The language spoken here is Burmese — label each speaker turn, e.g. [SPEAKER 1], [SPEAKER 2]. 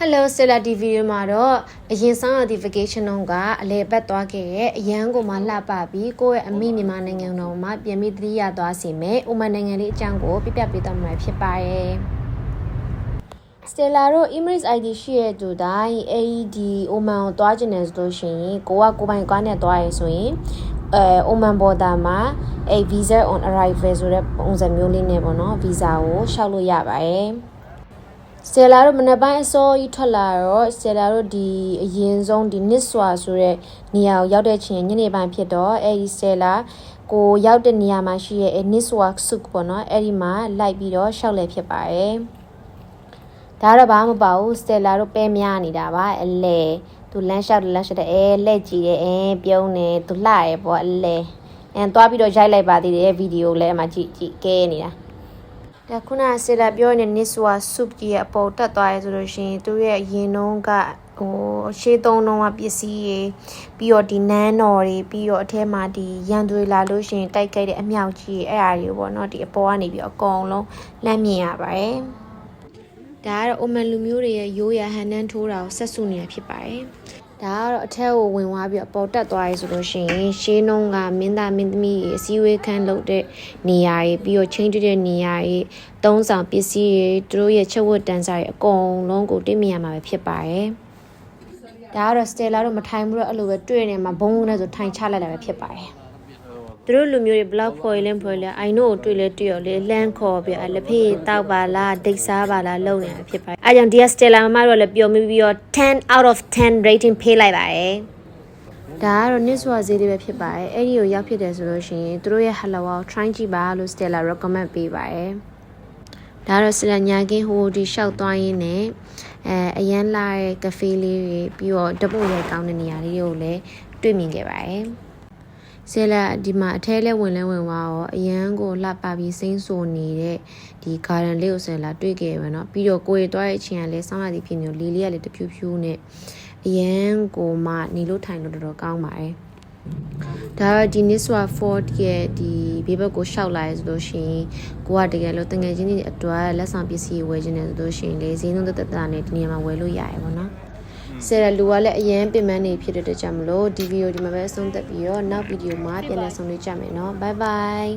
[SPEAKER 1] Hello Stella TV မှာတော့အရင်ဆုံး notification တော့ကအလဲပတ်သွားခဲ့ရဲ့အရန်ကိုမှလှပပြီးကိုယ့်ရဲ့အမိမြန်မာနိုင်ငံတော်မှာပြင်ပြီးသတိရသွားစီမယ်။အိုမန်နိုင်ငံလေးအကြောင်းကိုပြပြပေးသွားမှာဖြစ်ပါရဲ့။ Stella တို့ Emirates ID ရှိရဲ့သူတိုင်း AED အိုမန်ကိုသွားကျင်တယ်ဆိုလို့ရှိရင်ကိုပိုင်ကားနဲ့သွားရဲဆိုရင်အိုမန်ဘော်ဒါမှာvisa on arrival ဆိုတဲ့ပုံစံမျိုးလေးနဲ့ပေါ့နော် visa ကိုရှောက်လို့ရပါတယ်။ Stella တို့မနေ့ပိုင်းအစောကြီးထွက်လာတော့ Stella တို့ဒီအရင်ဆုံးဒီနစ်စွာဆိုတဲ့နေရာကိုရောက်တဲ့ချိန်ညနေပိုင်းဖြစ်တော့အဲဒီ Stella ကိုရောက်တဲ့နေရာမှာရှိရဲ့နစ်စွာစုပေါ့နော်အဲ့ဒီမှာလိုက်ပြီးတော့ရှောက်လဲဖြစ်ပါတယ်ဒါတော့ဘာမှမပါဘူး Stella တို့ပဲများနေတာပါအလဲသူလမ်းလျှောက်တဲ့လက်ကြည့်တယ်ပြုံးနေသူလှရဲပေါ့အလဲသွားပြီးတော့ရိုက်လိုက်ပါသေးတယ်ဗီဒီယိုလည်းအမှကြည့်ကဲနေတာဒါခုနကဆေလာပြောနေတဲ့နစ်စွာဆုပ်ကြီးရဲ့အပေါ်တက်သွားရဲဆိုလို့ရှိရင်သူရဲ့ရင်နှုံးကရှေးသုံးနှုံးကပစ္စည်းတွေပြီးတော့ဒီနန်းတော်တွေပြီးတော့အထဲမှာဒီရန်တွေလာလို့ရှိရင်တိုက်ခိုက်တဲ့အမြောက်ကြီးအဲ့အားတွေပေါ့နော်ဒီအပေါ်ကနေပြီးအကုန်လုံးလမ်းမြင်ရပါတယ်ဒါကတော့အိုမန်လူမျိုးတွေရဲ့ရိုးရာဟန်နန်းထိုးတာကိုဆက်စုနေတာဖြစ်ပါတယ်ဒါကတော့အထက်ကိုဝင်သွားပြီးအပေါ်တက်သွားရဲဆိုလို့ရှိရင်ရှေးနှုံးကမင်းသားမင်းသမီးတွေအစည်းအဝေးခန်းလုပ်တဲ့နေရာတွေပြီးတော့ချင်းတဲ့နေရာတွေသုံးဆောင်ပစ္စည်းတွေသူတို့ရဲ့ချက်ဝတ်တန်စာတွေအကုန်လုံးကိုတွေ့မြင်ရမှာပဲဖြစ်ပါတယ်ဒါကတော့ Stella တို့မထိုင်ဘူးတော့အဲ့လိုပဲတွေ့နေမှာဘုံနဲ့ဆိုထိုင်ချလိုက်တာပဲဖြစ်ပါတယ်သူတို့လူမျိုးတွေဘလောက်ဖော်ရလဲအိုင်နို့ကိုတွေ့လဲတွေ့ရောလေလမ်းခေါ်ပြီးလက်ဖေးတောက်ပါလားဒိတ်စားပါလားလုပ်နေတာဖြစ်ပါတယ်အဲကြောင့်ဒီ Stella မမတို့လည်းပျော်မိပြီးတော့10 out of 10 rating ပေးလိုက်ပါတယ်ဒါကတော့နစ်စွာဈေးတွေပဲဖြစ်ပါတယ်အဲ့ဒီကိုရောက်ဖြစ်တယ်ဆိုလို့ရှိရင်သူတို့ရဲ့ Hello ကို try ကြည့်ပါလို့ Stella recommend ပေးပါတယ်ဒါတော့ Stella ညာကင်းဟိုဒီရှောက်သွားရင်းနဲ့အရန်လာတဲ့ကဖေးလေးတွေပြီးတော့တပုတ်ရိုက်ကောင်းတဲ့နေရာလေးတွေကိုလည်းတွေ့မြင်ခဲ့ပါတယ်Stella ဒီမှာအထဲလဲဝင်သွားတော့အရန်ကိုလှပပြီးစိမ့်ဆိုနေတဲ့ဒီ garden လေးကိုStellaတွေ့ခဲ့ရပါတော့ပြီးတော့ကိုရီသွားတဲ့အချိန်ကလည်းစောင်းရသည်ဖြစ်နေလို့လေးကလည်းတဖြူးဖြူးနဲ့အရန်ကိုမှနေလို့ထိုင်လို့တော်တော်ကောင်းပါတယ်ဒါတော့ဒီနစ်စွာ Ford ရဲ့ဒီဘေးဘက်ကိုရှောက်လာရဆိုလို့ရှိရင်ကိုကတကယ်လို့တငယ်ချင်းတွေအတွက်လက်ဆောင်ပစ္စည်းဝယ်ခြင်းနဲ့ဆိုလို့ရှိရင်လေဈေးနှုန်းတက်နဲ့ဒီနေရာမှာဝယ်လို့ရတယ်ပေါ့နော်Stella လူကလည်းအရင်ပင်ပန်းနေဖြစ်တဲ့အတွက်ကြောင့်မလို့ဒီဗီဒီယိုဒီမှာပဲအဆုံးသတ်ပြီးတော့နောက်ဗီဒီယိုမှာပြန်လည်ဆုံတွေ့ကြမယ်နော် bye bye